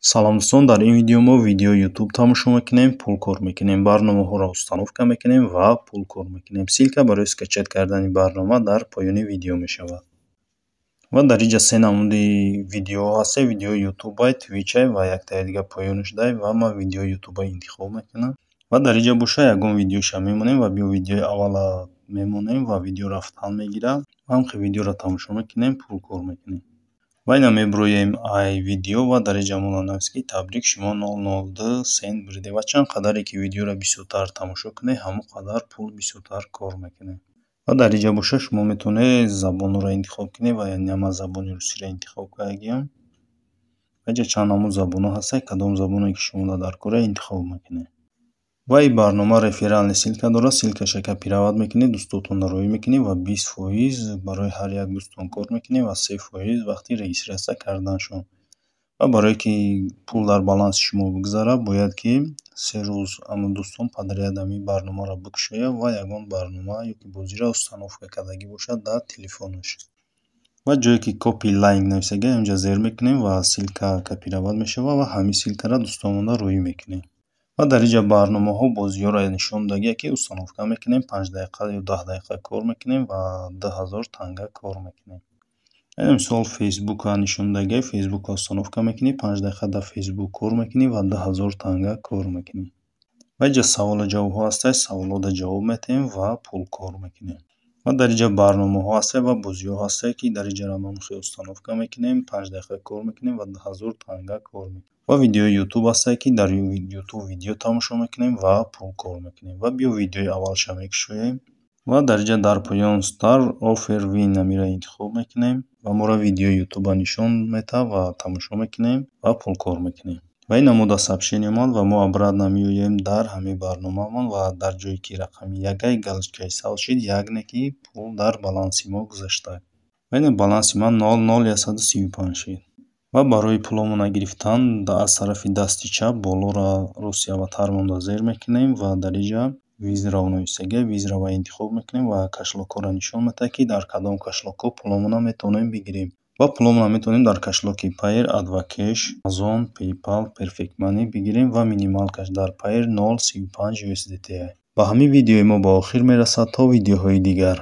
Салом дӯстон, дар ин видео мо видеои YouTube тамошо мекунем, пул кор мекунем, барномаҳоро установка мекунем ва пул кор мекунем. Ссилка барои скачет кардани барнома дар поёни видео мешавад. Ва дар инҷа се намуди видеоҳо ҳастанд: видеои YouTube, Twitch ва яктаи дига поёнаш дай ва ман видеои YouTube интихоб мекунам. Ва дар инҷа боша ягон видеоша мемонем ва биё видеои аввала мемонем ва видео рафтан мегирад. Ҳамхи видеоро тамошо мекунем, пул кор мекунем. ва ина мебуроем ай видео ва дар инҷа монанавист ки табрик шумо 002 сент буридед ва чанд қадаре ки видеоро бисёртар тамошо кунед, ҳамон қадар пул бисёртар кор мекунед. ва дар инҷа боша шумо метавонед забонро интихоб кунед ва яъне ман забони русиро интихоб кардагиам. ва инҷа чанд намуд забонҳо ҳастанд, кадом забоне ки шумо дар кора интихоб мекунед. ва ин барнома реферални ссилка дорад. Ссилкаша ки пиравад мекунед, дӯстотонро роӣ мекунед ва 20% барои ҳар як дӯстон кор мекунед ва 3% вақти регистрация карданашон. ва барое ки пул дар баланси шумо бигзарад, бояд ки 3 рӯз ҳамон дӯстон падрияд ин барномаро бикушояд ва ягон барнома ё ки бозиро установка кардагӣ бошад дар телефонаш. ва ҷое ки копи лайнк нависаги инҷа зер мекунем ва ссилка копироват мешавад ва ҳамин ссилкаро дӯстонона роӣ мекунем. ва дар инҷа барномаҳо бозиҳоро нишон додагӣ ки установка мекунем, 5 дақиқа ё 10 дақиқа кор мекунем ва 2000 танга кор мекунем. мисол фейсбукро нишон додагӣ, фейсбукро установка мекунӣ, 5 дақиқа дар фейсбук кор мекунӣ ва 2000 танга кор мекунӣ. ва инҷа саволу ҷавобҳо ҳастанд, саволода ҷавоб метаҳем ва пул кор мекунем. ва дар инҷа барномаҳо ҳастанд ва бозиҳо ҳастанд ки дар инҷа рамамухе установка мекунем, 5 дақиқа кор мекунем ва 2000 танга кор мекунем. ва видеои YouTube ҳастанд ки дар YouTube видео тамошо мекунем ва пул кор мекунем. ва биё видеои аввалша мекушоем ва дар инҷа дар поён Star Offer Win намира интихоб мекунем ва моро видеои YouTube нишон метаҳад ва тамошо мекунем ва пул кор мекунем. ва ин намуда сообщение омад ва мо обратно намеоем дар ҳамин барномаамон ва дар ҷое ки рақами ягай галочкаи сал шид, ягне ки пул дар баланси мо гузаштааст. ва ин баланси ман 00135 шид. ва барои пуломона гирифтан аз тарафи дасти чап болора росия ва тармонда зер мекунем ва дар инҷа визра нависаги визраро интихоб мекунем ва кашлокҳоро нишон медиҳад ки дар кадом кашлокҳо пуломона метавонем бигирем. ва пуломона метавонем дар кашлоки Payer, Advocash, Amazon, PayPal, Perfect Money бигирем ва минимал каш дар Payer 0.35 USDT. ба ҳамин видеои мо ба охир мерасад. То видеоҳои дигар.